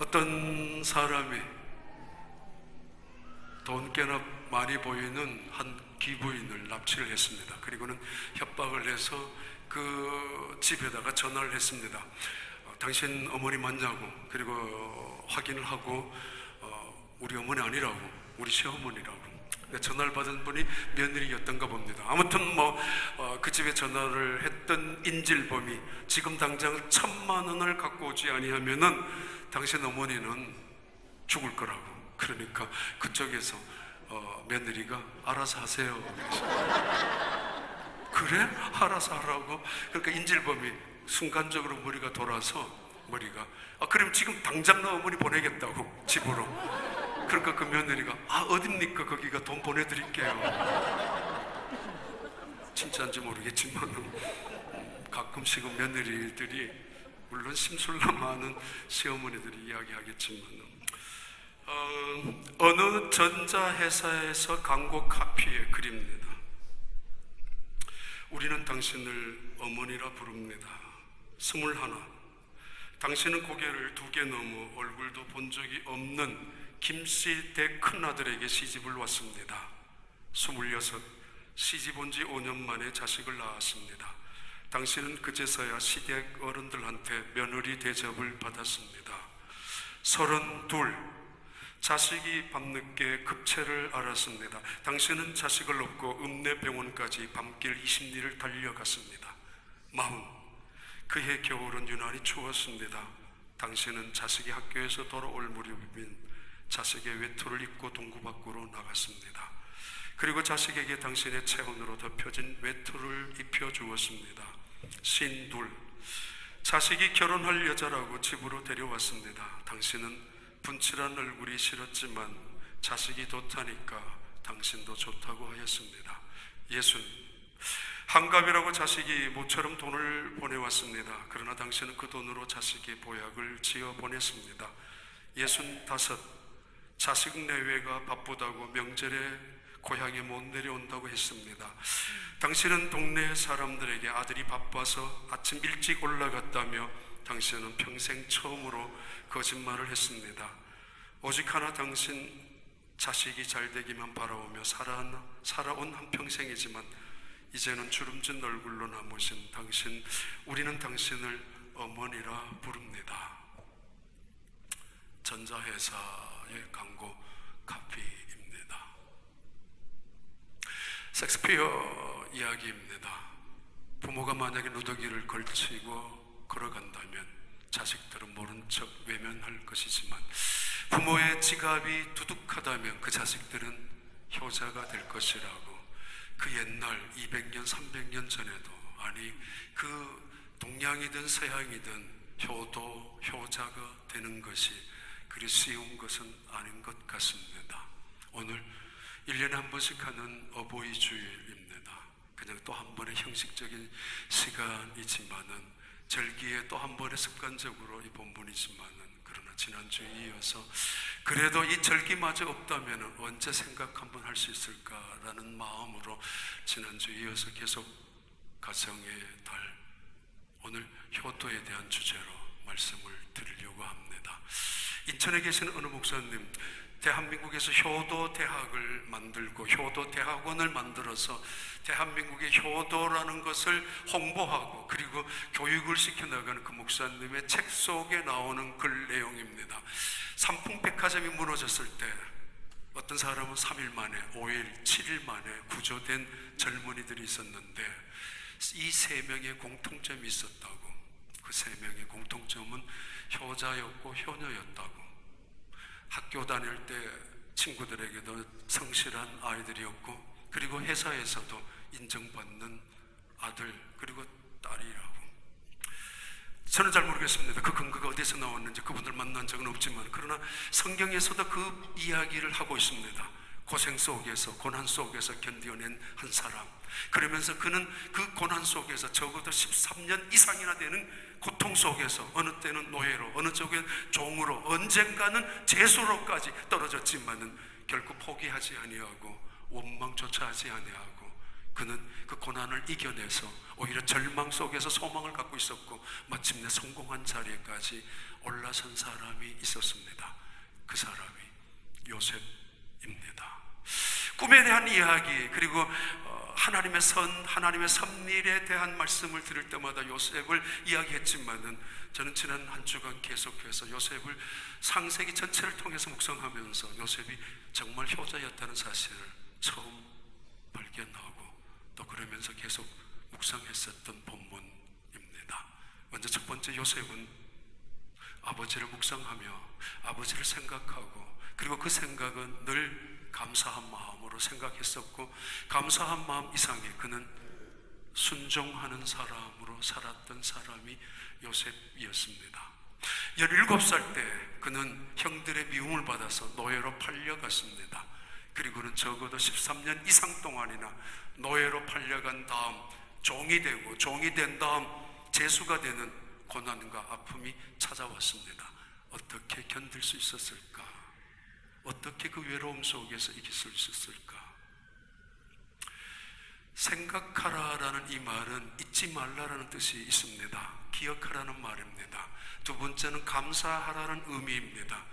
어떤 사람이 돈 꽤나 많이 보이는 한 기부인을 납치를 했습니다. 그리고는 협박을 해서 그 집에다가 전화를 했습니다. 당신 어머니 맞냐고, 그리고 확인을 하고 우리 어머니 아니라고, 우리 시어머니라고. 전화를 받은 분이 며느리였던가 봅니다. 아무튼 그 집에 전화를 했던 인질범이 지금 당장 1,000만 원을 갖고 오지 아니하면은 당신 어머니는 죽을 거라고. 그러니까 그쪽에서 며느리가 알아서 하세요. 그래? 알아서 하라고? 그러니까 인질범이 순간적으로 머리가 돌아서 그럼 지금 당장 나 어머니 보내겠다고 집으로. 그러니까 그 며느리가 어딥니까? 거기가 돈 보내드릴게요. 진짜인지 모르겠지만 가끔씩은 며느리들이, 물론 심술나 많은 시어머니들이 이야기하겠지만 어느 전자회사에서 광고 카피에 그립니다. 우리는 당신을 어머니라 부릅니다. 21. 당신은 고개를 2개 넘어 얼굴도 본 적이 없는 김씨 댁 큰아들에게 시집을 왔습니다. 26. 시집 온 지 5년 만에 자식을 낳았습니다. 당신은 그제서야 시댁 어른들한테 며느리 대접을 받았습니다. 32. 자식이 밤늦게 급체를 앓았습니다. 당신은 자식을 업고 읍내병원까지 밤길 20리를 달려갔습니다. 40. 그해 겨울은 유난히 추웠습니다. 당신은 자식이 학교에서 돌아올 무렵인 자식의 외투를 입고 동구 밖으로 나갔습니다. 그리고 자식에게 당신의 체온으로 덮여진 외투를 입혀주었습니다. 52. 자식이 결혼할 여자라고 집으로 데려왔습니다. 당신은 분칠한 얼굴이 싫었지만 자식이 좋다니까 당신도 좋다고 하였습니다. 60. 한갑이라고 자식이 모처럼 돈을 보내왔습니다. 그러나 당신은 그 돈으로 자식의 보약을 지어 보냈습니다. 65. 자식 내외가 바쁘다고 명절에 고향에 못 내려온다고 했습니다. 당신은 동네 사람들에게 아들이 바빠서 아침 일찍 올라갔다며 당신은 평생 처음으로 거짓말을 했습니다. 오직 하나 당신 자식이 잘 되기만 바라오며 살아온 한평생이지만 이제는 주름진 얼굴로 남으신 당신, 우리는 당신을 어머니라 부릅니다. 전자회사의 광고 카피입니다. 셰익스피어 이야기입니다. 부모가 만약에 누더기를 걸치고 걸어간다면 자식들은 모른 척 외면할 것이지만 부모의 지갑이 두둑하다면 그 자식들은 효자가 될 것이라고. 그 옛날 200년 300년 전에도, 아니 그 동양이든 서양이든 효자가 되는 것이 그리 쉬운 것은 아닌 것 같습니다. 오늘 1년에 한 번씩 하는 어버이 주일입니다. 그냥 또 한 번의 형식적인 시간이지만은, 절기에 또 한 번의 습관적으로 이 본문이지만은, 그러나 지난주에 이어서 그래도 이 절기마저 없다면 언제 생각 한번 할 수 있을까라는 마음으로 지난주에 이어서 계속 가정의 달, 오늘 효도에 대한 주제로 말씀을 드리려고 합니다. 인천에 계시는 어느 목사님, 대한민국에서 효도 대학을 만들고 효도 대학원을 만들어서 대한민국의 효도라는 것을 홍보하고 그리고 교육을 시켜나가는 그 목사님의 책 속에 나오는 글 내용입니다. 삼풍백화점이 무너졌을 때 어떤 사람은 3일 만에, 5일, 7일 만에 구조된 젊은이들이 있었는데 이 3명의 공통점이 있었다고. 그 3명의 공통점은 효자였고 효녀였다고. 학교 다닐 때 친구들에게도 성실한 아이들이었고, 그리고 회사에서도 인정받는 아들 그리고 딸이라고. 저는 잘 모르겠습니다. 그 근거가 어디서 나왔는지, 그분들 만난 적은 없지만, 그러나 성경에서도 그 이야기를 하고 있습니다. 고생 속에서, 고난 속에서 견뎌낸 한 사람. 그러면서 그는 그 고난 속에서 적어도 13년 이상이나 되는 고통 속에서, 어느 때는 노예로, 어느 쪽엔 종으로, 언젠가는 죄수로까지 떨어졌지만은 결국 포기하지 아니하고 원망조차 하지 아니하고 그는 그 고난을 이겨내서 오히려 절망 속에서 소망을 갖고 있었고 마침내 성공한 자리에까지 올라선 사람이 있었습니다. 그 사람이 요셉입니다. 꿈에 대한 이야기, 그리고 하나님의 하나님의 섭리에 대한 말씀을 들을 때마다 요셉을 이야기했지만은 저는 지난 한 주간 계속해서 요셉을 창세기 전체를 통해서 묵상하면서 요셉이 정말 효자였다는 사실을 처음 발견하고 또 그러면서 계속 묵상했었던 본문입니다. 먼저 첫 번째, 요셉은 아버지를 묵상하며 아버지를 생각하고, 그리고 그 생각은 늘 감사한 마음으로 생각했었고, 감사한 마음 이상에 그는 순종하는 사람으로 살았던 사람이 요셉이었습니다. 17살 때 그는 형들의 미움을 받아서 노예로 팔려갔습니다. 그리고는 적어도 13년 이상 동안이나 노예로 팔려간 다음 종이 되고, 종이 된 다음 제수가 되는 고난과 아픔이 찾아왔습니다. 어떻게 견딜 수 있었을까? 어떻게 그 외로움 속에서 이길 수 있었을까? 생각하라라는 이 말은 잊지 말라라는 뜻이 있습니다. 기억하라는 말입니다. 두 번째는 감사하라는 의미입니다.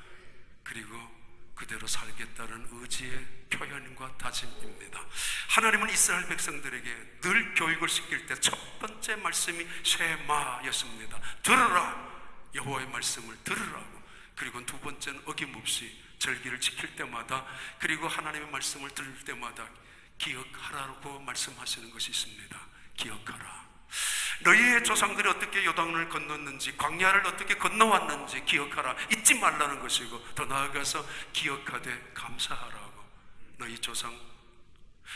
그리고 그대로 살겠다는 의지의 표현과 다짐입니다. 하나님은 이스라엘 백성들에게 늘 교육을 시킬 때 첫 번째 말씀이 쉐마였습니다. 들으라, 여호와의 말씀을 들으라고. 그리고 두 번째는 어김없이 절기를 지킬 때마다, 그리고 하나님의 말씀을 들을 때마다 기억하라고 말씀하시는 것이 있습니다. 기억하라. 너희의 조상들이 어떻게 요단을 건넜는지, 광야를 어떻게 건너왔는지 기억하라. 잊지 말라는 것이고, 더 나아가서 기억하되 감사하라고. 너희 조상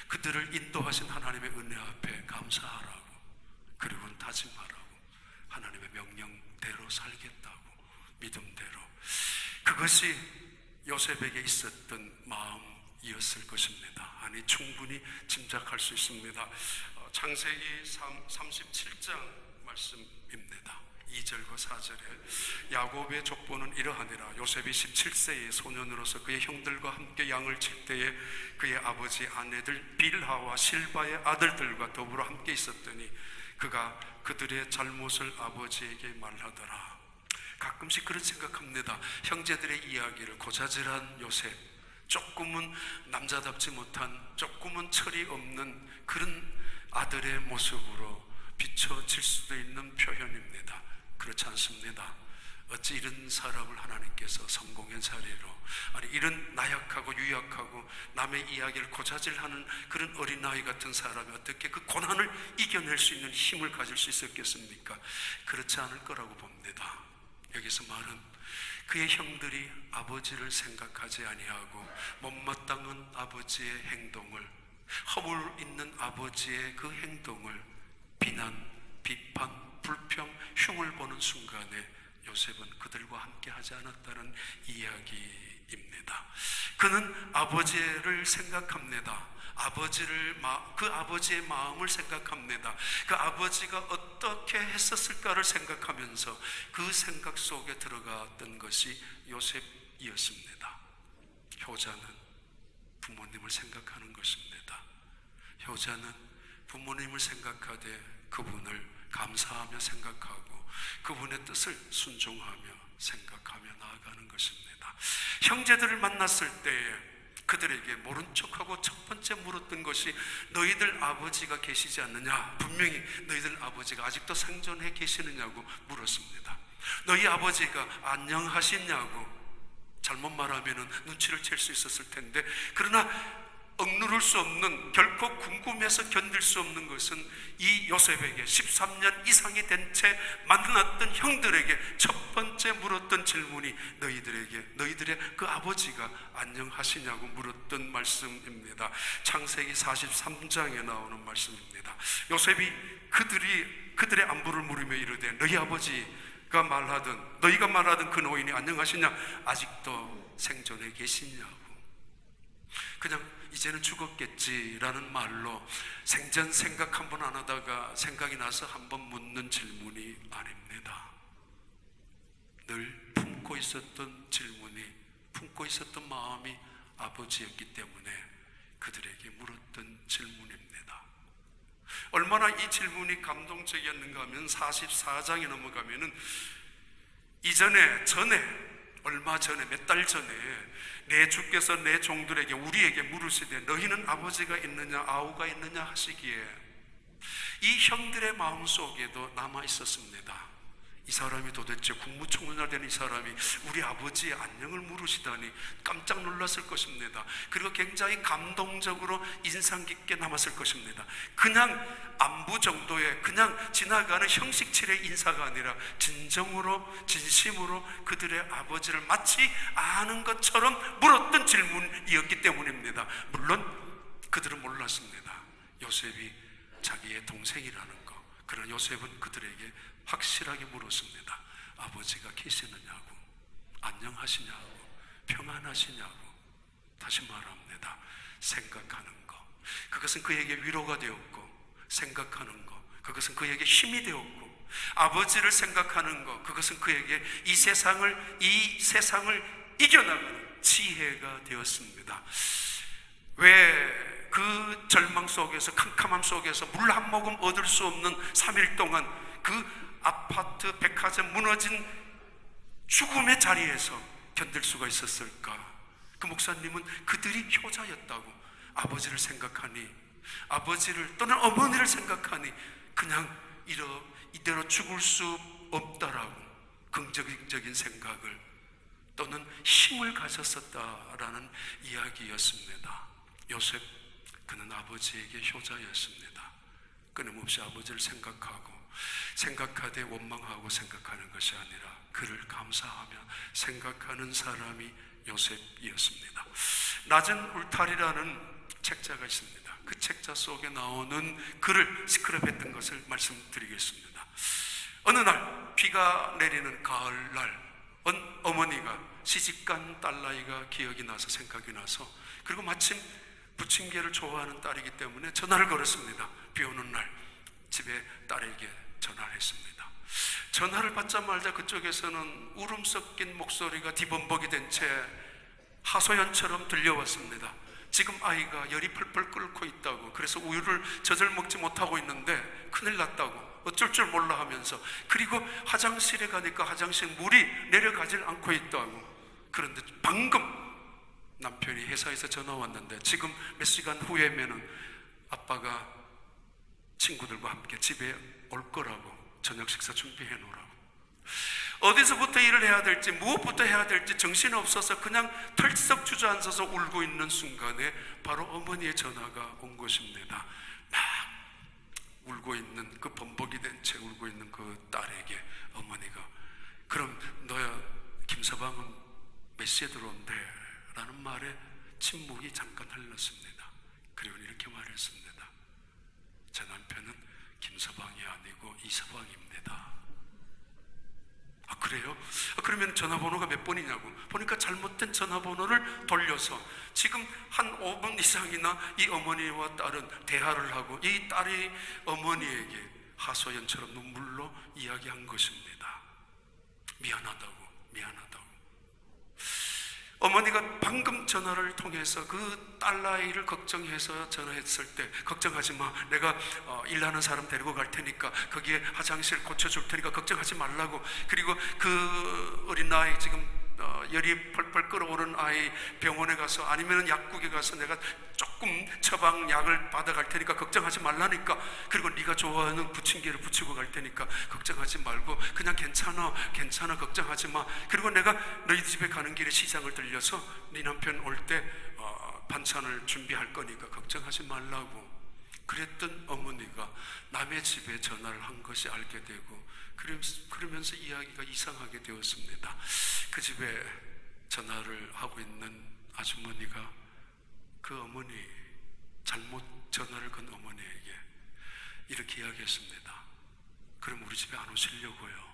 그들을 인도하신 하나님의 은혜 앞에 감사하라고. 그리고 다짐하라고. 하나님의 명령대로 살겠다고, 믿음대로. 그것이 요셉에게 있었던 마음이었을 것입니다. 아니, 충분히 짐작할 수 있습니다. 창세기 37장 말씀입니다. 2절과 4절에 야곱의 족보는 이러하니라. 요셉이 17세의 소년으로서 그의 형들과 함께 양을 칠 때에 그의 아버지 아내들 빌하와 실바의 아들들과 더불어 함께 있었더니 그가 그들의 잘못을 아버지에게 말하더라. 가끔씩 그런 생각합니다. 형제들의 이야기를, 고자질한 요셉, 조금은 남자답지 못한, 조금은 철이 없는 그런 아들의 모습으로 비춰질 수도 있는 표현입니다. 그렇지 않습니다. 어찌 이런 사람을 하나님께서 성공의 자리로, 아니 이런 나약하고 유약하고 남의 이야기를 고자질하는 그런 어린아이 같은 사람이 어떻게 그 고난을 이겨낼 수 있는 힘을 가질 수 있었겠습니까? 그렇지 않을 거라고 봅니다. 여기서 말은 그의 형들이 아버지를 생각하지 아니하고 못마땅한 아버지의 행동을, 허물 있는 아버지의 그 행동을 비난, 비판, 불평, 흉을 보는 순간에 요셉은 그들과 함께 하지 않았다는 이야기입니다. 그는 아버지를 생각합니다. 그 아버지의 마음을 생각합니다. 그 아버지가 어떻게 했었을까를 생각하면서 그 생각 속에 들어갔던 것이 요셉이었습니다. 효자는 부모님을 생각하는 것입니다. 효자는 부모님을 생각하되 그분을 감사하며 생각하고 그분의 뜻을 순종하며 생각하며 나아가는 것입니다. 형제들을 만났을 때에 그들에게 모른 척하고 첫 번째 물었던 것이 너희들 아버지가 계시지 않느냐? 분명히 너희들 아버지가 아직도 생존해 계시느냐고 물었습니다. 너희 아버지가 안녕하시냐고. 잘못 말하면 눈치를 챌 수 있었을 텐데, 그러나 억누를 수 없는, 결코 궁금해서 견딜 수 없는 것은 이 요셉에게 13년 이상이 된 채 만났던 형들에게 첫 번째 물었던 질문이 너희들의 그 아버지가 안녕하시냐고 물었던 말씀입니다. 창세기 43장에 나오는 말씀입니다. 요셉이 그들의 안부를 물으며 이르되 너희가 말하던 그 노인이 안녕하시냐? 아직도 생존해 계시냐고. 그냥 이제는 죽었겠지라는 말로 생전 생각 한 번 안 하다가 생각이 나서 한 번 묻는 질문이 아닙니다. 늘 품고 있었던 질문이, 품고 있었던 마음이 아버지였기 때문에 그들에게 물었던 질문입니다. 얼마나 이 질문이 감동적이었는가 하면 44장에 넘어가면은 얼마 전에, 몇 달 전에 내 주께서 내 종들에게, 우리에게 물으시되 너희는 아버지가 있느냐 아우가 있느냐 하시기에 이 형들의 마음속에도 남아 있었습니다. 이 사람이 도대체 국무총리가 된 이 사람이 우리 아버지의 안녕을 물으시다니 깜짝 놀랐을 것입니다. 그리고 굉장히 감동적으로 인상 깊게 남았을 것입니다. 그냥 안부 정도의 그냥 지나가는 형식칠의 인사가 아니라 진심으로 그들의 아버지를 마치 아는 것처럼 물었던 질문이었기 때문입니다. 물론 그들은 몰랐습니다. 요셉이 자기의 동생이라는 거. 그러나 요셉은 그들에게 확실하게 물었습니다. 아버지가 계시느냐고, 안녕하시냐고, 평안하시냐고. 다시 말합니다. 생각하는 거, 그것은 그에게 위로가 되었고, 생각하는 거, 그것은 그에게 힘이 되었고, 아버지를 생각하는 거, 그것은 그에게 이 세상을 이겨나가는 지혜가 되었습니다. 왜 그 절망 속에서, 캄캄함 속에서 물 한 모금 얻을 수 없는 3일 동안 그 아파트, 백화점 무너진 죽음의 자리에서 견딜 수가 있었을까? 그 목사님은 그들이 효자였다고, 아버지를 생각하니, 아버지를 또는 어머니를 생각하니 그냥 이대로 죽을 수 없다라고 긍정적인 생각을 또는 힘을 가졌었다라는 이야기였습니다. 요셉, 그는 아버지에게 효자였습니다. 끊임없이 아버지를 생각하되 원망하고 생각하는 것이 아니라 그를 감사하며 생각하는 사람이 요셉이었습니다. 낮은 울타리라는 책자가 있습니다. 그 책자 속에 나오는 글을 스크랩했던 것을 말씀드리겠습니다. 어느 날 비가 내리는 가을날 어머니가 시집간 딸아이가 기억이 나서, 생각이 나서, 그리고 마침 부침개를 좋아하는 딸이기 때문에 전화를 걸었습니다. 비 오는 날 집에 딸에게 전화를 했습니다. 전화를 받자마자 그쪽에서는 울음 섞인 목소리가 뒤범벅이 된 채 하소연처럼 들려왔습니다. 지금 아이가 열이 펄펄 끓고 있다고, 그래서 우유를 저절 먹지 못하고 있는데 큰일 났다고, 어쩔 줄 몰라 하면서, 그리고 화장실에 가니까 화장실 물이 내려가질 않고 있다고. 그런데 방금 남편이 회사에서 전화 왔는데 지금 몇 시간 후에면은 아빠가 친구들과 함께 집에 올 거라고, 저녁 식사 준비해 놓으라고. 어디서부터 일을 해야 될지, 무엇부터 해야 될지 정신이 없어서 그냥 털썩 주저앉아서 울고 있는 순간에 바로 어머니의 전화가 온 것입니다. 막 울고 있는, 그 범벅이 된 채 울고 있는 그 딸에게 어머니가, 그럼 너야 김서방은 몇 시에 들어온대? 라는 말에 침묵이 잠깐 흘렀습니다. 그리고 이렇게 말했습니다. 제 남편은 김서방이 아니고 이서방입니다. 아, 그래요? 그러면 전화번호가 몇 번이냐고 보니까 잘못된 전화번호를 돌려서 지금 한 5분 이상이나 이 어머니와 딸은 대화를 하고 이 딸이 어머니에게 하소연처럼 눈물로 이야기한 것입니다. 미안하다고. 어머니가 방금 전화를 통해서 그 딸아이를 걱정해서 전화했을 때, 걱정하지 마, 내가 일하는 사람 데리고 갈 테니까, 거기에 화장실 고쳐줄 테니까 걱정하지 말라고. 그리고 그 어린아이, 지금 열이 펄펄 끓어오른 아이 병원에 가서, 아니면 약국에 가서 내가 조금 처방약을 받아갈 테니까 걱정하지 말라니까. 그리고 네가 좋아하는 부침개를 부치고 갈 테니까 걱정하지 말고 그냥 괜찮아 걱정하지 마. 그리고 내가 너희 집에 가는 길에 시장을 들려서 네 남편 올 때 반찬을 준비할 거니까 걱정하지 말라고. 그랬던 어머니가 남의 집에 전화를 한 것이 알게 되고, 그러면서 이야기가 이상하게 되었습니다. 그 집에 전화를 하고 있는 아주머니가 그 어머니, 잘못 전화를 건 어머니에게 이렇게 이야기했습니다. 그럼 우리 집에 안 오시려고요.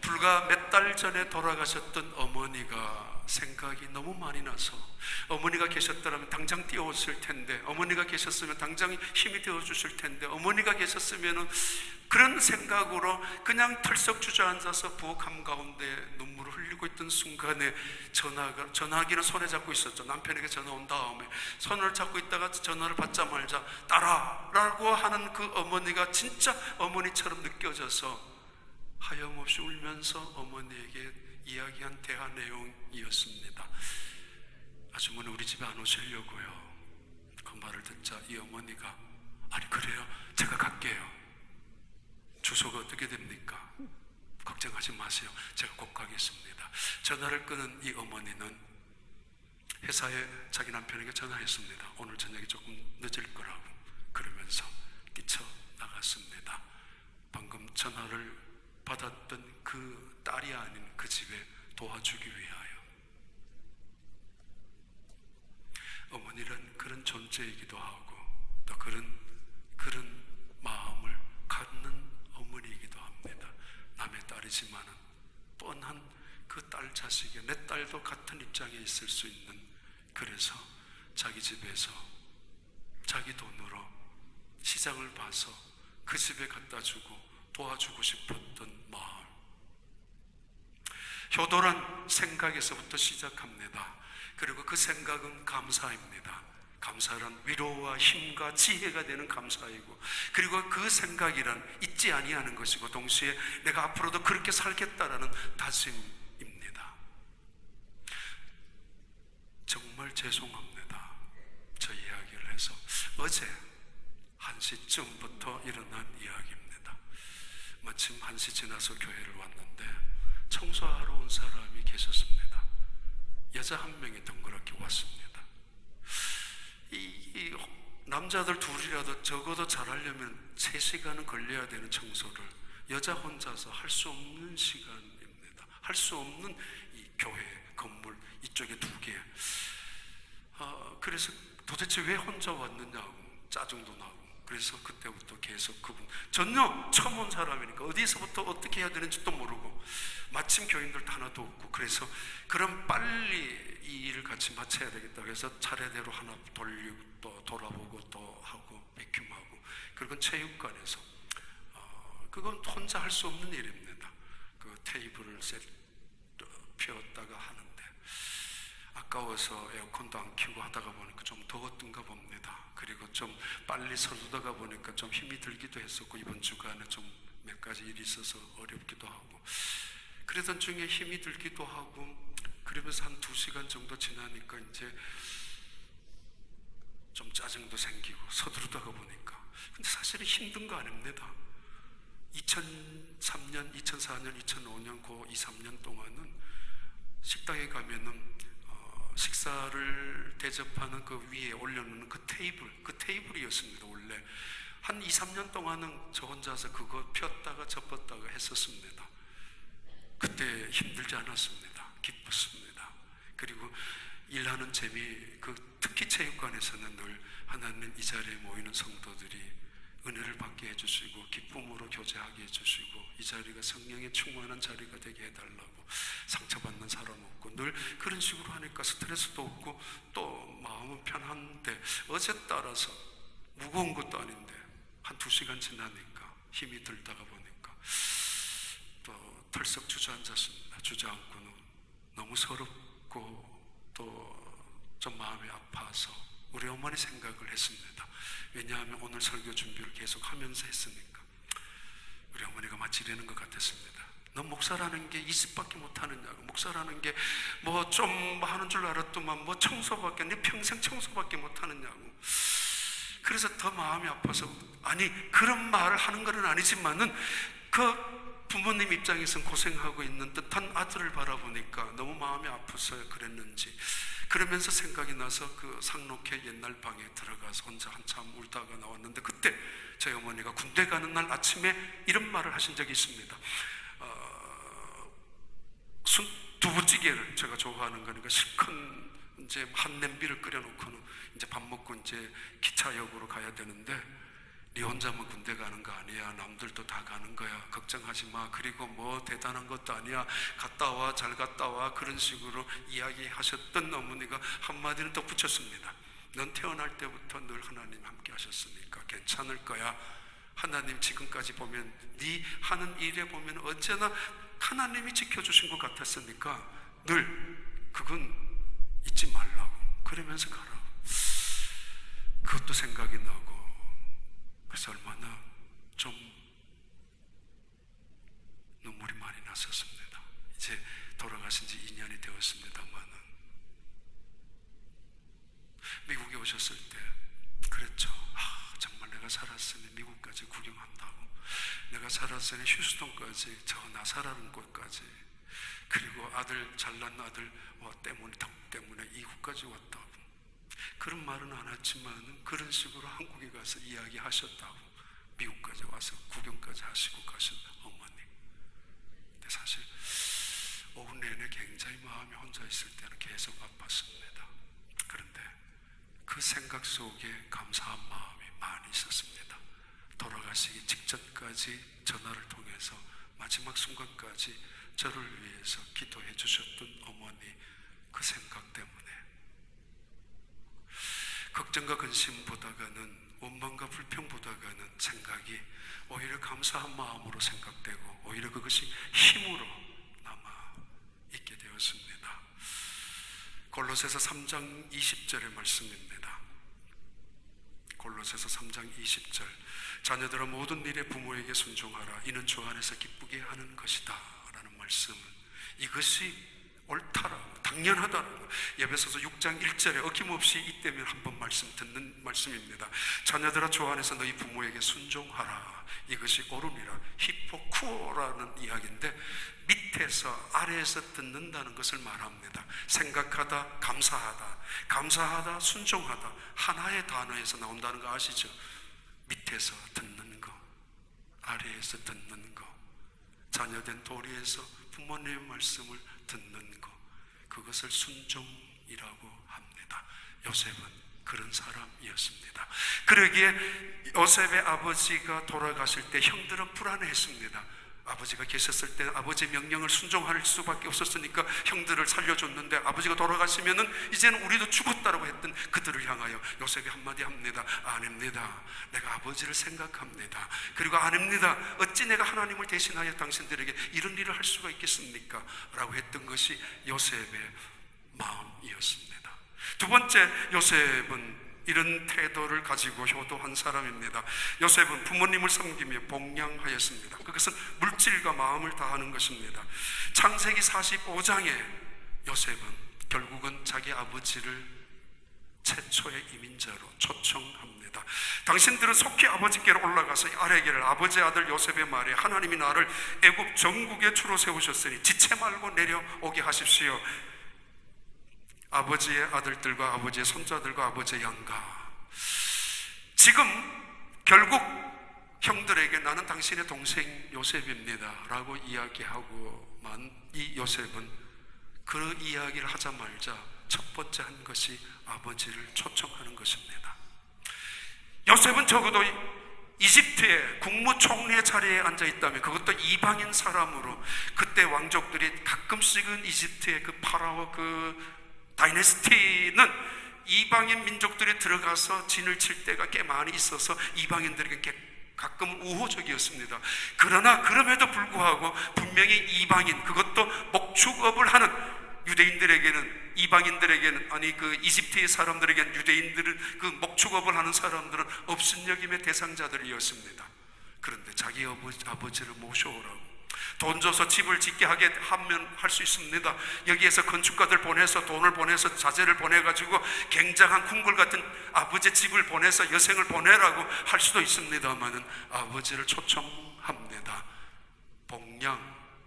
불과 몇 달 전에 돌아가셨던 어머니가 생각이 너무 많이 나서, 어머니가 계셨더라면 당장 뛰어오실 텐데, 어머니가 계셨으면 당장 힘이 되어주실 텐데, 어머니가 계셨으면 그런 생각으로 그냥 털썩 주저앉아서 부엌 한가운데 눈물을 흘리고 있던 있던 순간에 전화기는 손에 잡고 있었죠. 남편에게 전화 온 다음에 손을 잡고 있다가 전화를 받자마자 따라라고 하는 그 어머니가 진짜 어머니처럼 느껴져서 하염없이 울면서 어머니에게 이야기한 대화 내용이었습니다. 아주머니 우리 집에 안 오시려고요. 그 말을 듣자 이 어머니가 아니 그래요? 제가 갈게요. 주소가 어떻게 됩니까? 걱정하지 마세요. 제가 꼭 가겠습니다. 전화를 끊은 이 어머니는 회사에 자기 남편에게 전화했습니다. 오늘 저녁에 조금 늦을 거라고. 그러면서 뛰쳐나갔습니다. 방금 전화를 받았던 그 딸이 아닌 그 집에 도와주기 위하여. 어머니는 그런 존재이기도 하고 또 그런 마음을 갖는 어머니이기도 합니다. 남의 딸이지만은 뻔한 그 딸 자식이 내 딸도 같은 입장에 있을 수 있는, 그래서 자기 집에서 자기 돈으로 시장을 봐서 그 집에 갖다 주고 도와주고 싶었던 마음. 효도란 생각에서부터 시작합니다. 그리고 그 생각은 감사입니다. 감사란 위로와 힘과 지혜가 되는 감사이고, 그리고 그 생각이란 잊지 아니하는 것이고, 동시에 내가 앞으로도 그렇게 살겠다라는 다짐입니다. 정말 죄송합니다. 저 이야기를 해서. 어제 1시쯤부터 일어난 이야기입니다. 마침 1시 지나서 교회를 왔는데 청소하러 온 사람이 계셨습니다. 여자 한 명이 덩그렇게 왔습니다. 이 남자들 둘이라도 적어도 잘하려면 3시간은 걸려야 되는 청소를 여자 혼자서 할 수 없는 시간입니다. 할 수 없는 이 교회 건물 이쪽에 2개. 그래서 도대체 왜 혼자 왔느냐고 짜증도 나고, 그래서 그때부터 계속 그분 전혀 처음 온 사람이니까 어디서부터 어떻게 해야 되는지도 모르고, 마침 교인들 하나도 없고, 그래서 그럼 빨리 이 일을 같이 마쳐야 되겠다고 해서 차례대로 하나 돌리고 또 돌아보고 또 하고 베큐하고, 그리고 체육관에서 그건 혼자 할 수 없는 일입니다. 그 테이블을 피웠다가 하는데 아까워서 에어컨도 안 켜고 하다가 보니까 좀 더웠던가 봅니다. 그리고 좀 빨리 서두다가 보니까 좀 힘이 들기도 했었고, 이번 주간에 좀 몇 가지 일이 있어서 어렵기도 하고, 그러던 중에 힘이 들기도 하고, 그러면서 한 2시간 정도 지나니까 이제 좀 짜증도 생기고 서두르다가 보니까, 근데 사실은 힘든 거 아닙니다. 2003년, 2004년, 2005년 그 2, 3년 동안은 식당에 가면은 식사를 대접하는 그 위에 올려놓는 그 테이블이었습니다. 원래 한 2, 3년 동안은 저 혼자서 그거 폈다가 접었다가 했었습니다. 그때 힘들지 않았습니다. 기뻤습니다. 그리고 일하는 재미, 특히 체육관에서는 늘 하나님 이 자리에 모이는 성도들이 은혜를 받게 해주시고 기쁨으로 교제하게 해주시고, 이 자리가 성령의 충만한 자리가 되게 해달라고, 상처받는 사람 없고 늘 그런 식으로 하니까 스트레스도 없고 또 마음은 편한데, 어제 따라서 무거운 것도 아닌데 한 2시간 지나니까 힘이 들다가 보니까 또 털썩 주저앉았습니다. 주저앉고는 너무 서럽고 또 좀 마음이 아파서 우리 어머니 생각을 했습니다. 왜냐하면 오늘 설교 준비를 계속 하면서 했으니까 우리 어머니가 마치 이러는 것 같았습니다. 너 목사라는 게 이 집밖에 못하느냐고, 목사라는 게 뭐 좀 하는 줄 알았더만 뭐 청소밖에, 네 평생 청소밖에 못하느냐고. 그래서 더 마음이 아파서, 아니 그런 말을 하는 건 아니지만은 그 부모님 입장에서는 고생하고 있는 듯한 아들을 바라보니까 너무 마음이 아파서 그랬는지, 그러면서 생각이 나서 그 상록회 옛날 방에 들어가서 혼자 한참 울다가 나왔는데, 그때 저희 어머니가 군대 가는 날 아침에 이런 말을 하신 적이 있습니다. 두부찌개를, 제가 좋아하는 거니까 실컷 이제 한 냄비를 끓여놓고는 이제 밥 먹고 이제 기차역으로 가야 되는데, 네 혼자만 군대 가는 거 아니야. 남들도 다 가는 거야. 걱정하지 마. 그리고 뭐 대단한 것도 아니야. 갔다 와, 잘 갔다 와. 그런 식으로 이야기하셨던 어머니가 한마디를 더 붙였습니다. 넌 태어날 때부터 늘 하나님 함께 하셨으니까 괜찮을 거야. 하나님 지금까지 보면 네 하는 일에 보면 언제나 하나님이 지켜주신 것 같았으니까 늘 그건 잊지 말라고, 그러면서 가라고. 그것도 생각이 나고, 그래서 얼마나 좀 눈물이 많이 났었습니다. 이제 돌아가신 지 2년이 되었습니다만은, 미국에 오셨을 때 그랬죠. 정말 내가 살았으니 미국까지 구경한다고, 내가 살았으니 휴스턴까지, 저 나사라는 곳까지, 그리고 잘난 아들 덕 때문에 이곳까지 왔다고. 그런 말은 안 했지만 그런 식으로 한국에 가서 이야기하셨다고. 미국까지 와서 구경까지 하시고 가신 어머니. 근데 사실 오후 내내 굉장히 마음이 혼자 있을 때는 계속 아팠습니다. 그런데 그 생각 속에 감사한 마음이 많이 있었습니다. 돌아가시기 직전까지 전화를 통해서 마지막 순간까지 저를 위해서 기도해 주셨던 어머니, 그 생각 때문에 걱정과 근심보다가는, 원망과 불평보다가는 생각이 오히려 감사한 마음으로 생각되고, 오히려 그것이 힘으로 남아 있게 되었습니다. 골로새서 3장 20절의 말씀입니다. 골로새서 3장 20절. 자녀들아 모든 일에 부모에게 순종하라. 이는 주 안에서 기쁘게 하는 것이다 라는 말씀은, 이것이 옳다라고, 당연하다라고, 에베소서 6장 1절에 어김없이 이때면 한번 듣는 말씀입니다. 자녀들아 주 안에서 너희 부모에게 순종하라. 이것이 옳으니라. 히포쿠오라는 이야기인데, 밑에서 아래에서 듣는다는 것을 말합니다. 생각하다, 감사하다, 감사하다, 순종하다, 하나의 단어에서 나온다는 거 아시죠? 밑에서 듣는 거, 아래에서 듣는 거, 자녀된 도리에서 부모님의 말씀을 듣는 거, 그것을 순종이라고 합니다. 요셉은 그런 사람이었습니다. 그러기에 요셉의 아버지가 돌아가실 때 형들은 불안해했습니다. 아버지가 계셨을 때 아버지의 명령을 순종할 수밖에 없었으니까 형들을 살려줬는데, 아버지가 돌아가시면은 이제는 우리도 죽었다라고 했던 그들을 향하여 요셉이 한마디 합니다. 아닙니다. 내가 아버지를 생각합니다. 그리고 아닙니다. 어찌 내가 하나님을 대신하여 당신들에게 이런 일을 할 수가 있겠습니까? 라고 했던 것이 요셉의 마음이었습니다. 두 번째, 요셉은 이런 태도를 가지고 효도한 사람입니다. 요셉은 부모님을 섬기며 복양하였습니다. 그것은 물질과 마음을 다하는 것입니다. 창세기 45장에 요셉은 결국은 자기 아버지를 최초의 이민자로 초청합니다. 당신들은 속히 아버지께로 올라가서 아뢰기를, 아버지의 아들 요셉의 말에 하나님이 나를 애굽 전국의 주로 세우셨으니 지체 말고 내려오게 하십시오. 아버지의 아들들과 아버지의 손자들과 아버지의 양가. 지금 결국 형들에게 나는 당신의 동생 요셉입니다 라고 이야기하고만, 이 요셉은 그 이야기를 하자마자 첫 번째 한 것이 아버지를 초청하는 것입니다. 요셉은 적어도 이집트의 국무총리의 자리에 앉아있다면, 그것도 이방인 사람으로, 그때 왕족들이 가끔씩은 이집트의 그 파라오 다이내스티는 이방인 민족들이 들어가서 진을 칠 때가 꽤 많이 있어서 이방인들에게 가끔은 우호적이었습니다. 그러나 그럼에도 불구하고 분명히 이방인, 그것도 목축업을 하는 유대인들에게는, 이방인들에게는, 아니 그 이집트의 사람들에게는, 유대인들은 그 목축업을 하는 사람들은 업신여김의 대상자들이었습니다. 그런데 자기 아버지를 모셔오라고, 돈 줘서 집을 짓게 하면 할 수 있습니다. 여기에서 건축가들 보내서, 돈을 보내서, 자재를 보내가지고 굉장한 궁궐 같은 아버지 집을 보내서 여생을 보내라고 할 수도 있습니다만은, 아버지를 초청합니다.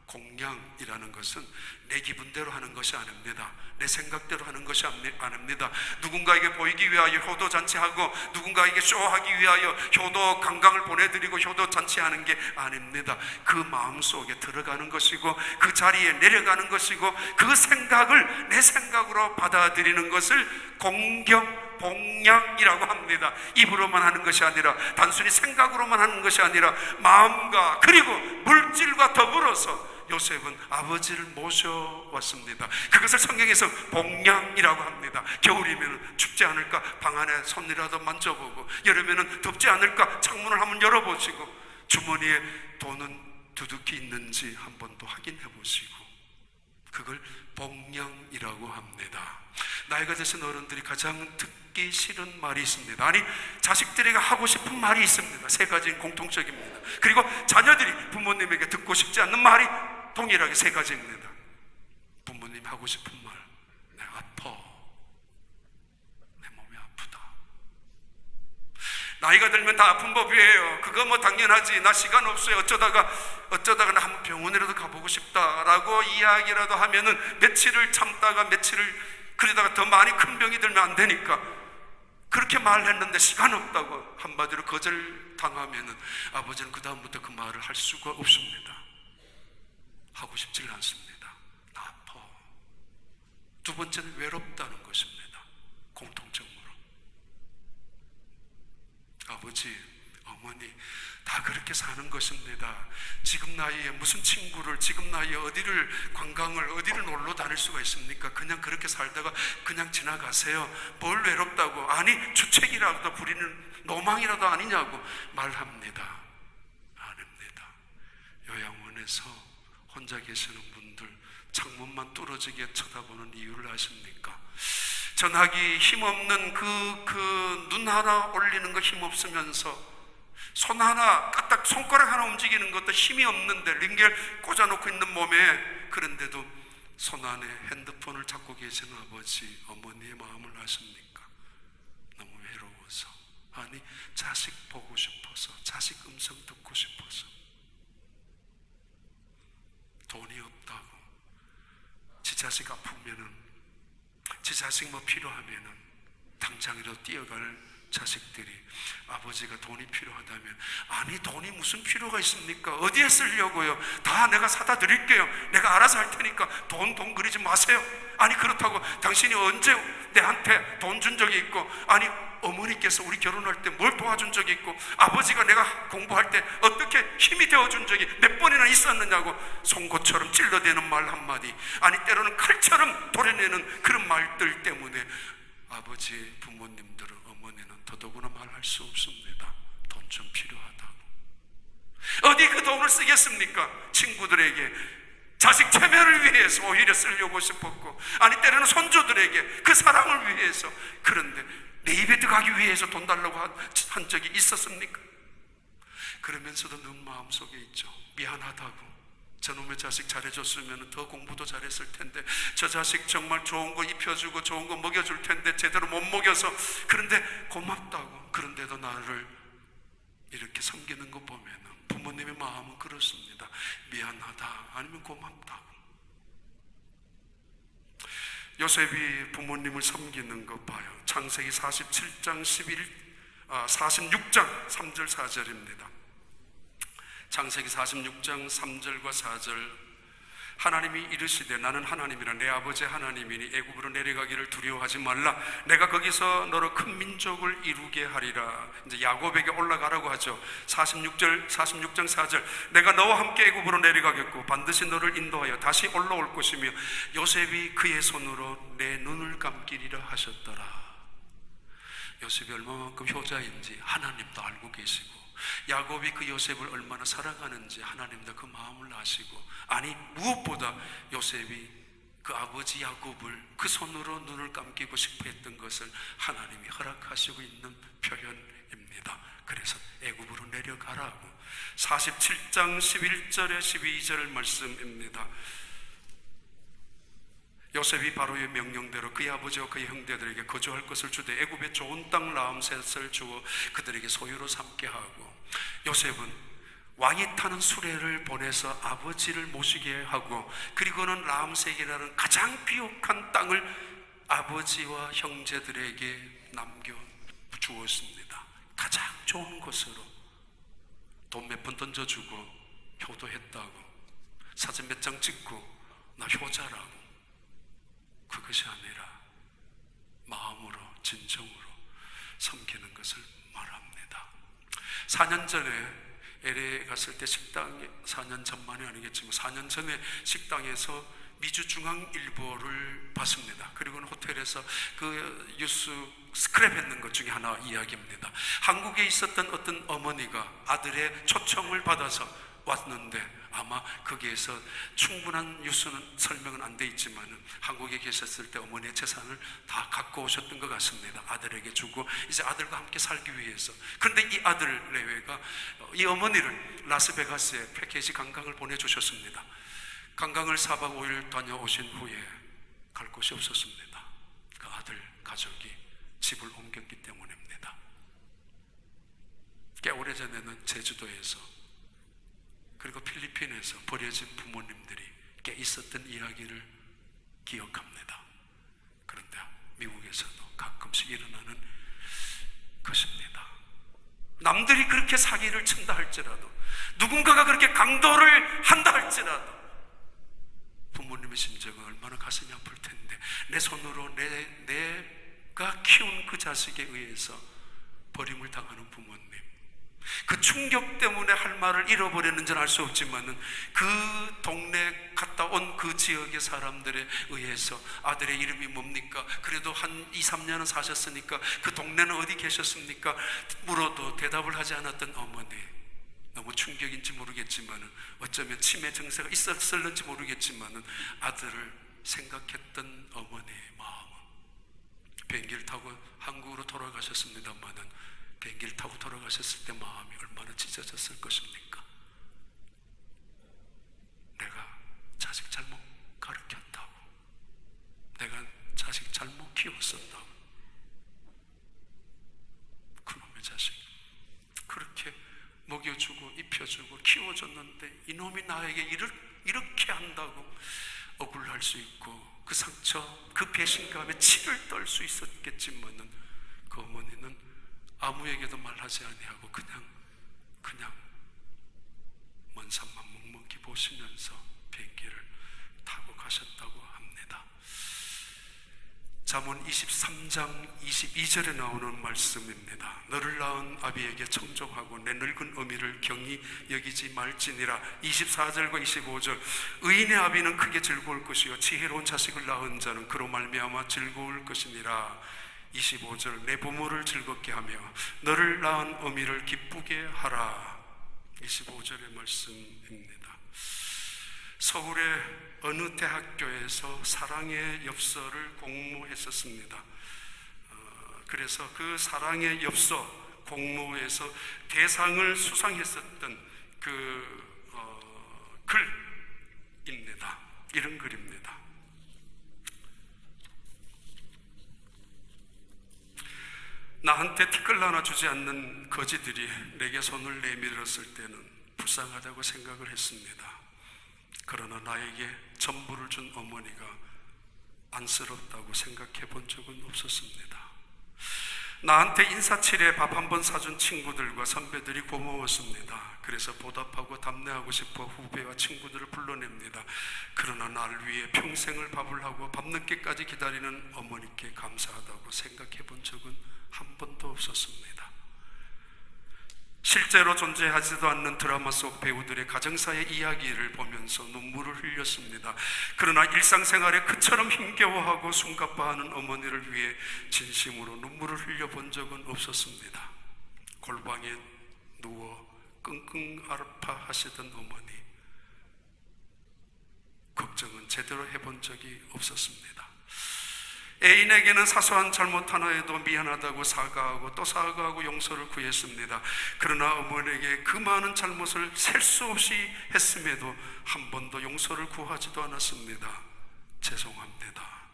공양이라는 것은 내 기분대로 하는 것이 아닙니다. 내 생각대로 하는 것이 아닙니다. 누군가에게 보이기 위하여 효도잔치하고, 누군가에게 쇼하기 위하여 효도 관광을 보내드리고 효도잔치하는 게 아닙니다. 그 마음속에 들어가는 것이고, 그 자리에 내려가는 것이고, 그 생각을 내 생각으로 받아들이는 것을 복양이라고 합니다. 입으로만 하는 것이 아니라, 단순히 생각으로만 하는 것이 아니라 마음과 그리고 물질과 더불어서 요셉은 아버지를 모셔왔습니다. 그것을 성경에서 복양이라고 합니다. 겨울이면 춥지 않을까 방 안에 손이라도 만져보고, 여름에는 덥지 않을까 창문을 한번 열어보시고, 주머니에 돈은 두둑히 있는지 한 번 더 확인해 보시고, 그걸 복량이라고 합니다. 나이가 드신 어른들이 가장 듣기 싫은 말이 있습니다. 아니, 자식들에게 하고 싶은 말이 있습니다. 세 가지는 공통적입니다. 그리고 자녀들이 부모님에게 듣고 싶지 않는 말이 동일하게 세 가지입니다. 부모님이 하고 싶은 말, 내가 아파, 내 몸이 아프다. 나이가 들면 다 아픈 법이에요. 그거 뭐 당연하지, 나 시간 없어요, 어쩌다가 나 한번 병원이라도 가보고 싶다라고 이야기라도 하면은 며칠을 참다가 그러다가 더 많이 큰 병이 들면 안 되니까 그렇게 말했는데 시간 없다고 한마디로 거절당하면은 아버지는 그 다음부터 그 말을 할 수가 없습니다. 하고 싶지를 않습니다. 나 아파. 두 번째는 외롭다는 것입니다. 공통적으로 아버지, 어머니 다 그렇게 사는 것입니다. 지금 나이에 무슨 친구를, 지금 나이에 어디를 관광을, 어디를 놀러 다닐 수가 있습니까? 그냥 그렇게 살다가 그냥 지나가세요. 뭘 외롭다고, 아니 주책이라도 부리는 노망이라도 아니냐고 말합니다. 아닙니다. 요양원에서 혼자 계시는 분들 창문만 뚫어지게 쳐다보는 이유를 아십니까? 전화기 힘없는 그 눈 하나 올리는 거 힘없으면서 손 하나, 까딱 손가락 하나 움직이는 것도 힘이 없는데 링겔 꽂아놓고 있는 몸에, 그런데도 손 안에 핸드폰을 잡고 계시는 아버지, 어머니의 마음을 아십니까? 너무 외로워서, 아니 자식 보고 싶어서, 자식 음성 듣고 싶어서. 돈이 없다고, 지 자식 아프면은, 지 자식 뭐 필요하면은 당장이라도 뛰어갈 자식들이 아버지가 돈이 필요하다면, 아니 돈이 무슨 필요가 있습니까? 어디에 쓰려고요? 다 내가 사다 드릴게요. 내가 알아서 할 테니까 돈 그리지 마세요. 아니 그렇다고 당신이 언제 내한테 돈 준 적이 있고, 아니 어머니께서 우리 결혼할 때 뭘 도와준 적이 있고, 아버지가 내가 공부할 때 어떻게 힘이 되어준 적이 몇 번이나 있었느냐고 송곳처럼 찔러대는 말 한마디, 아니 때로는 칼처럼 도려내는 그런 말들 때문에 아버지, 부모님들은, 어머니는 더더구나 말할 수 없습니다. 돈 좀 필요하다고. 어디 그 돈을 쓰겠습니까? 친구들에게 자식 체면을 위해서 오히려 쓰려고 싶었고, 아니 때로는 손주들에게 그 사랑을 위해서. 그런데 내 입에 들어가기 위해서 돈 달라고 한 적이 있었습니까? 그러면서도 늘 마음속에 있죠. 미안하다고. 저놈의 자식 잘해줬으면 더 공부도 잘했을 텐데, 저 자식 정말 좋은 거 입혀주고 좋은 거 먹여줄 텐데 제대로 못 먹여서, 그런데 고맙다고. 그런데도 나를 이렇게 섬기는 거 보면 부모님의 마음은 그렇습니다. 미안하다, 아니면 고맙다고. 요셉이 부모님을 섬기는 거 봐요. 창세기 47장 46장 3절 4절입니다. 창세기 46장 3절과 4절. 하나님이 이르시되 나는 하나님이라 내 아버지 하나님이니 애굽으로 내려가기를 두려워하지 말라. 내가 거기서 너로 큰 민족을 이루게 하리라. 이제 야곱에게 올라가라고 하죠. 46장 4절. 내가 너와 함께 애굽으로 내려가겠고 반드시 너를 인도하여 다시 올라올 것이며 요셉이 그의 손으로 내 눈을 감기리라 하셨더라. 요셉이 얼마만큼 효자인지 하나님도 알고 계시고, 야곱이 그 요셉을 얼마나 사랑하는지 하나님도 그 마음을 아시고, 아니 무엇보다 요셉이 그 아버지 야곱을 그 손으로 눈을 감기고 싶어 했던 것을 하나님이 허락하시고 있는 표현입니다. 그래서 애굽으로 내려가라고. 47장 11절에 12절 말씀입니다. 요셉이 바로의 명령대로 그의 아버지와 그의 형제들에게 거주할 것을 주되 애굽의 좋은 땅 라암셋을 주어 그들에게 소유로 삼게 하고, 요셉은 왕이 타는 수레를 보내서 아버지를 모시게 하고, 그리고는 라암셋이라는 가장 비옥한 땅을 아버지와 형제들에게 남겨 주었습니다. 가장 좋은 곳으로. 돈 몇 번 던져주고 효도했다고, 사진 몇 장 찍고 나 효자라고. 그것이 아니라 마음으로 진정으로 섬기는 것을 말합니다. 4년 전에 LA 갔을 때 식당에, 4년 전만이 아니겠지만 4년 전에 식당에서 미주중앙일보를 봤습니다. 그리고는 호텔에서 그 뉴스 스크랩했는 것 중에 하나 이야기입니다. 한국에 있었던 어떤 어머니가 아들의 초청을 받아서 왔는데 아마 거기에서 충분한 뉴스는 설명은 안 돼 있지만 한국에 계셨을 때 어머니의 재산을 다 갖고 오셨던 것 같습니다. 아들에게 주고 이제 아들과 함께 살기 위해서. 그런데 이 아들 레위가 이 어머니를 라스베가스에 패키지 관광을 보내주셨습니다. 관광을 4박 5일 다녀오신 후에 갈 곳이 없었습니다. 그 아들 가족이 집을 옮겼기 때문입니다. 꽤 오래전에는 제주도에서 그리고 필리핀에서 버려진 부모님들이 꽤 있었던 이야기를 기억합니다. 그런데 미국에서도 가끔씩 일어나는 것입니다. 남들이 그렇게 사기를 친다 할지라도, 누군가가 그렇게 강도를 한다 할지라도 부모님의 심정은 얼마나 가슴이 아플 텐데, 내 손으로 내가 키운 그 자식에 의해서 버림을 당하는 부모님, 그 충격 때문에 할 말을 잃어버렸는지는 알 수 없지만은 그 동네 갔다 온 그 지역의 사람들에 의해서 아들의 이름이 뭡니까? 그래도 한 2, 3년은 사셨으니까 그 동네는 어디 계셨습니까? 물어도 대답을 하지 않았던 어머니, 너무 충격인지 모르겠지만은 어쩌면 치매 증세가 있었을는지 모르겠지만은 아들을 생각했던 어머니의 마음은, 비행기를 타고 한국으로 돌아가셨습니다만은 비행기를 타고 돌아가셨을 때 마음이 얼마나 찢어졌을 것입니까? 내가 자식 잘못 가르쳤다고, 내가 자식 잘못 키웠었다고, 그놈의 자식 그렇게 먹여주고 입혀주고 키워줬는데 이놈이 나에게 이렇게 한다고 억울할 수 있고, 그 상처, 그 배신감에 치를 떨 수 있었겠지만은 그 어머니는 아무에게도 말하지 아니하고 그냥 먼 산만 묵묵히 보시면서 비행기를 타고 가셨다고 합니다. 잠언 23장 22절에 나오는 말씀입니다. 너를 낳은 아비에게 청종하고 내 늙은 어미를 경히 여기지 말지니라. 24절과 25절, 의인의 아비는 크게 즐거울 것이요 지혜로운 자식을 낳은 자는 그로 말미암아 즐거울 것이니라. 25절, 내 부모를 즐겁게 하며 너를 낳은 어미를 기쁘게 하라. 25절의 말씀입니다. 서울의 어느 대학교에서 사랑의 엽서를 공모했었습니다. 그래서 그 사랑의 엽서 공모에서 대상을 수상했었던 그 글입니다. 이런 글입니다. 나한테 티끌 하나 주지 않는 거지들이 내게 손을 내밀었을 때는 불쌍하다고 생각을 했습니다. 그러나 나에게 전부를 준 어머니가 안쓰럽다고 생각해 본 적은 없었습니다. 나한테 인사치레 밥 한 번 사준 친구들과 선배들이 고마웠습니다. 그래서 보답하고 답례하고 싶어 후배와 친구들을 불러냅니다. 그러나 나를 위해 평생을 밥을 하고 밤늦게까지 기다리는 어머니께 감사하다고 생각해 본 적은 한 번도 없었습니다. 실제로 존재하지도 않는 드라마 속 배우들의 가정사의 이야기를 보면서 눈물을 흘렸습니다. 그러나 일상생활에 그처럼 힘겨워하고 숨가빠하는 어머니를 위해 진심으로 눈물을 흘려본 적은 없었습니다. 골방에 누워 끙끙 아파하시던 어머니, 걱정은 제대로 해본 적이 없었습니다. 애인에게는 사소한 잘못 하나에도 미안하다고 사과하고 또 사과하고 용서를 구했습니다. 그러나 어머니에게 그 많은 잘못을 셀 수 없이 했음에도 한 번도 용서를 구하지도 않았습니다. 죄송합니다.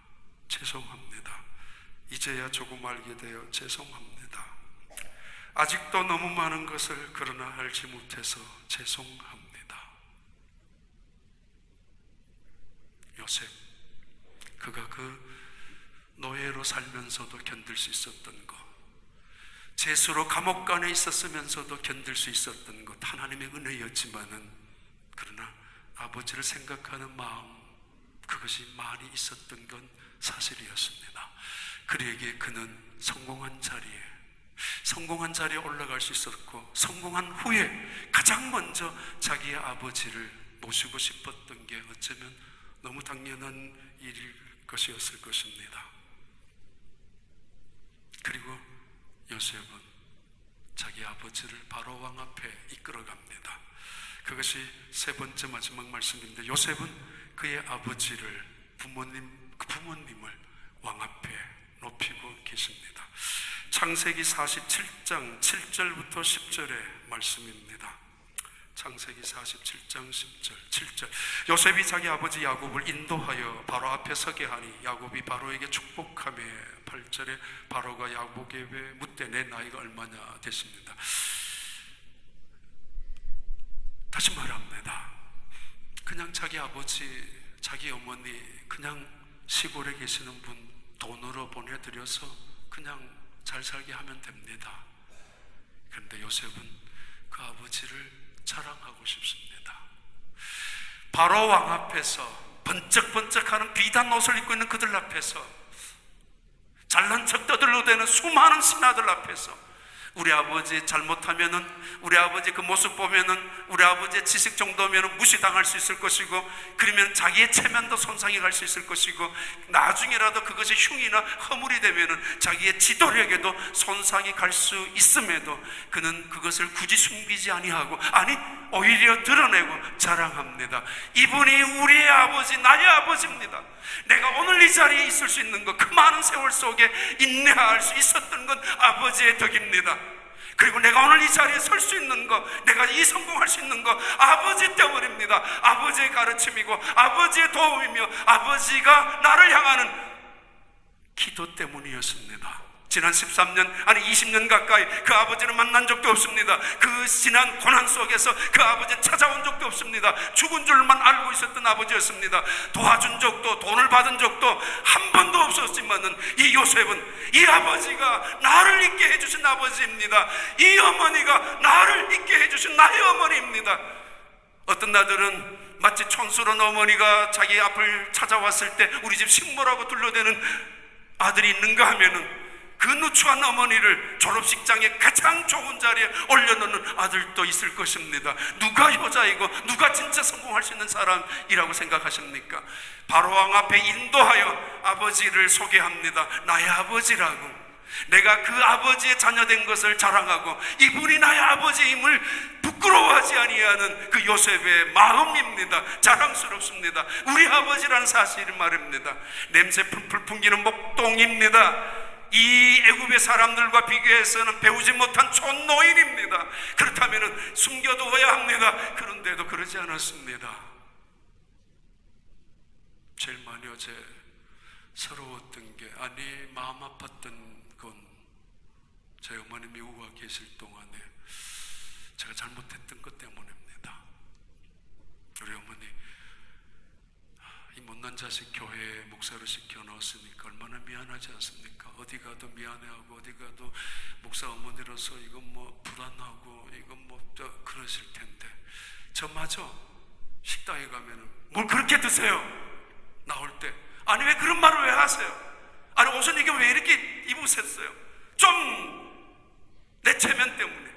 죄송합니다. 이제야 조금 알게 되어 죄송합니다. 아직도 너무 많은 것을 그러나 알지 못해서 죄송합니다. 요셉, 그가 그 노예로 살면서도 견딜 수 있었던 것, 죄수로 감옥간에 있었으면서도 견딜 수 있었던 것, 하나님의 은혜였지만은 그러나 아버지를 생각하는 마음, 그것이 많이 있었던 건 사실이었습니다. 그에게 그는 성공한 자리에 올라갈 수 있었고, 성공한 후에 가장 먼저 자기의 아버지를 모시고 싶었던 게 어쩌면 너무 당연한 일일 것이었을 것입니다. 그리고 요셉은 자기 아버지를 바로 왕 앞에 이끌어갑니다. 그것이 세 번째 마지막 말씀인데, 요셉은 그의 아버지를, 부모님을 왕 앞에 높이고 계십니다. 창세기 47장 7절부터 10절의 말씀입니다. 창세기 47장 10절 7절. 요셉이 자기 아버지 야곱을 인도하여 바로 앞에 서게 하니 야곱이 바로에게 축복하며, 8절에 바로가 야곱에게 묻되 내 나이가 얼마냐 됐습니다. 다시 말합니다. 그냥 자기 아버지, 자기 어머니 그냥 시골에 계시는 분 돈으로 보내드려서 그냥 잘 살게 하면 됩니다. 그런데 요셉은 그 아버지를 자랑하고 싶습니다. 바로 왕 앞에서, 번쩍번쩍하는 비단 옷을 입고 있는 그들 앞에서, 잘난 척 떠들러대는 수많은 신하들 앞에서 우리 아버지 잘못하면은, 우리 아버지 그 모습 보면은, 우리 아버지의 지식 정도면은 무시당할 수 있을 것이고, 그러면 자기의 체면도 손상이 갈 수 있을 것이고, 나중에라도 그것이 흉이나 허물이 되면은 자기의 지도력에도 손상이 갈 수 있음에도 그는 그것을 굳이 숨기지 아니하고, 아니 오히려 드러내고 자랑합니다. 이분이 우리의 아버지, 나의 아버지입니다. 내가 오늘 이 자리에 있을 수 있는 것, 그 많은 세월 속에 인내할 수 있었던 건 아버지의 덕입니다. 그리고 내가 오늘 이 자리에 설 수 있는 것, 내가 이 성공할 수 있는 것, 아버지 때문입니다. 아버지의 가르침이고 아버지의 도움이며 아버지가 나를 향하는 기도 때문이었습니다. 지난 13년, 아니 20년 가까이 그 아버지를 만난 적도 없습니다. 그 지난 고난 속에서 그 아버지는 찾아온 적도 없습니다. 죽은 줄만 알고 있었던 아버지였습니다. 도와준 적도, 돈을 받은 적도 한 번도 없었지만은 이 요셉은 이 아버지가 나를 있게 해주신 아버지입니다. 이 어머니가 나를 있게 해주신 나의 어머니입니다. 어떤 날들은 마치 촌스러운 어머니가 자기 앞을 찾아왔을 때 우리 집 식모라고 둘러대는 아들이 있는가 하면은 그 누추한 어머니를 졸업식장에 가장 좋은 자리에 올려놓는 아들도 있을 것입니다. 누가 효자이고 누가 진짜 성공할 수 있는 사람이라고 생각하십니까? 바로왕 앞에 인도하여 아버지를 소개합니다. 나의 아버지라고. 내가 그 아버지의 자녀된 것을 자랑하고 이분이 나의 아버지임을 부끄러워하지 아니하는 그 요셉의 마음입니다. 자랑스럽습니다. 우리 아버지라는 사실을 말입니다. 냄새 풀풀 풍기는 목동입니다. 이 애굽의 사람들과 비교해서는 배우지 못한 촌노인입니다. 그렇다면 숨겨두어야 합니다. 그런데도 그러지 않았습니다. 제일 많이 어제 서러웠던 게, 아니 마음 아팠던 건 제 어머니 미국에 계실 동안에 제가 잘못했던 것 때문입니다. 우리 어머니 이 못난 자식 교회에 목사로 시켜 넣었으니까 얼마나 미안하지 않습니까? 어디 가도 미안해하고 어디 가도 목사 어머니로서 이건 뭐 불안하고 이건 뭐 그러실 텐데, 저마저 식당에 가면은 뭘 그렇게 드세요? 나올 때 아니 왜 그런 말을 왜 하세요? 아니 옷은 이게 왜 이렇게 입으셨어요? 좀 내 체면 때문에.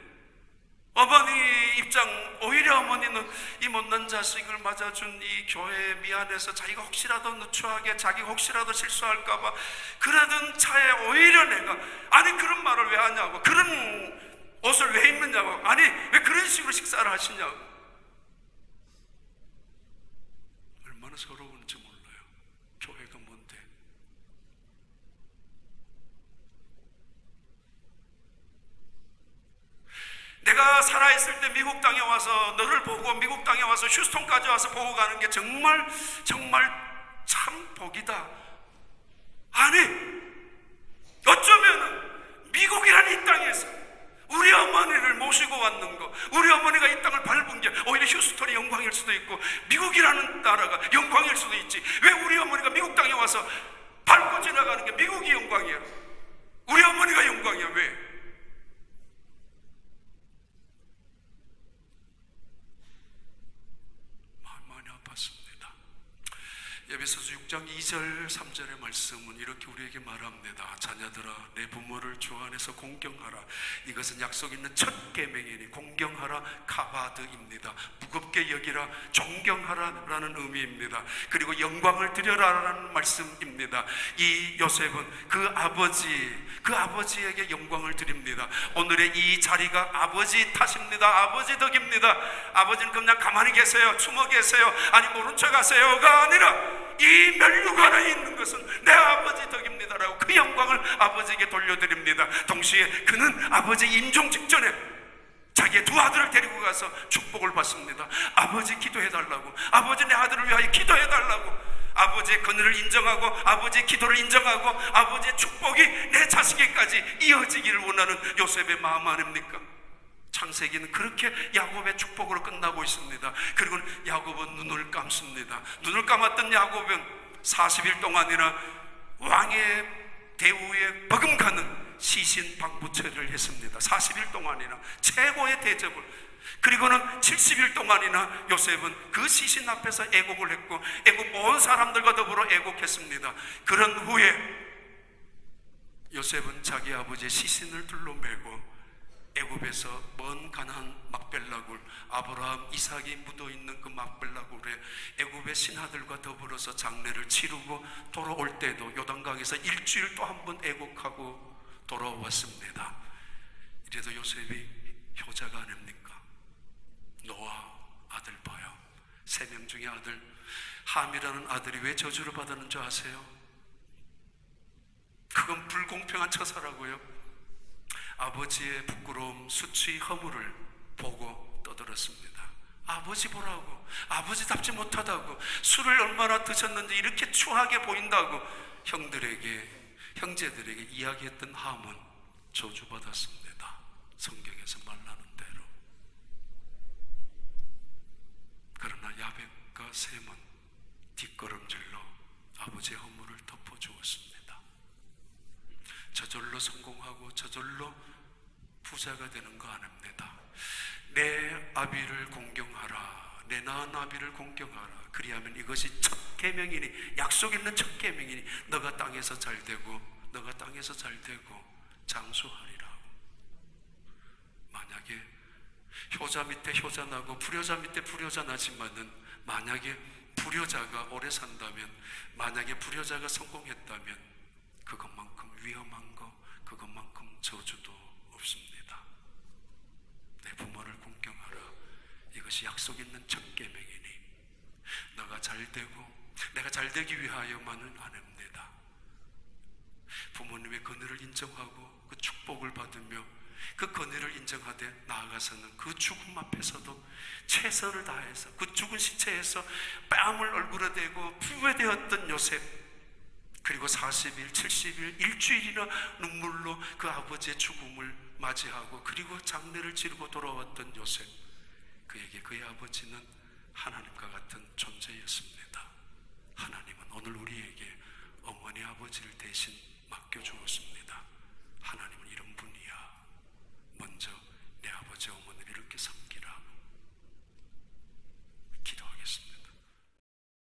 어머니 입장, 오히려 어머니는 이 못난 자식을 맞아준 이 교회에 미안해서 자기가 혹시라도 누추하게, 자기가 혹시라도 실수할까봐 그러던 차에 오히려 내가, 아니 그런 말을 왜 하냐고, 그런 옷을 왜 입느냐고, 아니 왜 그런 식으로 식사를 하시냐고. 얼마나 서러운지 몰라요. 교회가 뭔데. 내가 살아있을 때 미국 땅에 와서 너를 보고, 미국 땅에 와서 휴스턴까지 와서 보고 가는 게 정말 참 복이다. 아니 어쩌면은 미국이라는 이 땅에서 우리 어머니를 모시고 왔는 거, 우리 어머니가 이 땅을 밟은 게 오히려 휴스턴이 영광일 수도 있고 미국이라는 나라가 영광일 수도 있지. 왜 우리 어머니가 미국 땅에 와서 밟고 지나가는 게 미국이 영광이야? 우리 어머니가 영광이야. 왜? 에베소서 6장 2절 3절의 말씀은 이렇게 우리에게 말합니다. 자녀들아 내 부모를 주 안에서 공경하라. 이것은 약속 있는 첫 계명이니 공경하라 카바드입니다. 무겁게 여기라, 존경하라라는 의미입니다. 그리고 영광을 드려라라는 말씀입니다. 이 요셉은 그 아버지에게 영광을 드립니다. 오늘의 이 자리가 아버지 탓입니다. 아버지 덕입니다. 아버지는 그냥 가만히 계세요, 숨어 계세요, 아니 모른 척 하세요가 아니라 이 멸류관 안에 있는 것은 내 아버지 덕입니다라고 그 영광을 아버지에게 돌려드립니다. 동시에 그는 아버지 임종 직전에 자기의 두 아들을 데리고 가서 축복을 받습니다. 아버지 기도해달라고, 아버지 내 아들을 위하여 기도해달라고, 아버지의 권위를 인정하고 아버지의 기도를 인정하고 아버지의 축복이 내 자식에게까지 이어지기를 원하는 요셉의 마음 아닙니까? 창세기는 그렇게 야곱의 축복으로 끝나고 있습니다. 그리고 야곱은 눈을 감습니다. 눈을 감았던 야곱은 40일 동안이나 왕의 대우에 버금가는 시신 방부처를 했습니다. 40일 동안이나 최고의 대접을. 그리고는 70일 동안이나 요셉은 그 시신 앞에서 애곡을 했고 애국 온 사람들과 더불어 애곡했습니다. 그런 후에 요셉은 자기 아버지의 시신을 둘러매고 애굽에서 먼 가나안 막벨라굴, 아브라함, 이삭이 묻어있는 그 막벨라굴에 애굽의 신하들과 더불어서 장례를 치르고 돌아올 때도 요단강에서 일주일 또 한 번 애곡하고 돌아왔습니다. 이래도 요셉이 효자가 아닙니까? 노아 아들 봐요. 3명 중에 아들 함이라는 아들이 왜 저주를 받았는 줄 아세요? 그건 불공평한 처사라고요. 아버지의 부끄러움, 수치, 허물을 보고 떠들었습니다. 아버지 보라고, 아버지답지 못하다고, 술을 얼마나 드셨는지 이렇게 추하게 보인다고 형제들에게 이야기했던 함은 저주받았습니다. 성경에서 말하는 대로. 그러나 야벳과 셈은 뒷걸음질로 아버지의 허물을 덮어주었습니다. 저절로 성공하고 저절로 부자가 되는 거 아닙니다. 내 아비를 공경하라, 내 낳은 아비를 공경하라. 그리하면 이것이 첫 계명이니, 약속 있는 첫 계명이니 너가 땅에서 잘되고 너가 땅에서 잘되고 장수하리라. 만약에 효자 밑에 효자 나고 불효자 밑에 불효자 나지만은 만약에 불효자가 오래 산다면, 만약에 불효자가 성공했다면 그것만큼 위험한 거, 그것만큼 저주도 없습니다. 내 부모를 공경하라. 이것이 약속 있는 첫 계명이니 너가 잘되고 내가 잘되기 위하여만은 아닙니다. 부모님의 권위를 인정하고 그 축복을 받으며 그 권위를 인정하되 나아가서는 그 죽음 앞에서도 최선을 다해서 그 죽은 시체에서 뺨을 얼굴에 대고 부회되었던 요셉, 그리고 40일, 70일, 일주일이나 눈물로 그 아버지의 죽음을 맞이하고 그리고 장례를 치르고 돌아왔던 요셉, 그에게 그의 아버지는 하나님과 같은 존재였습니다.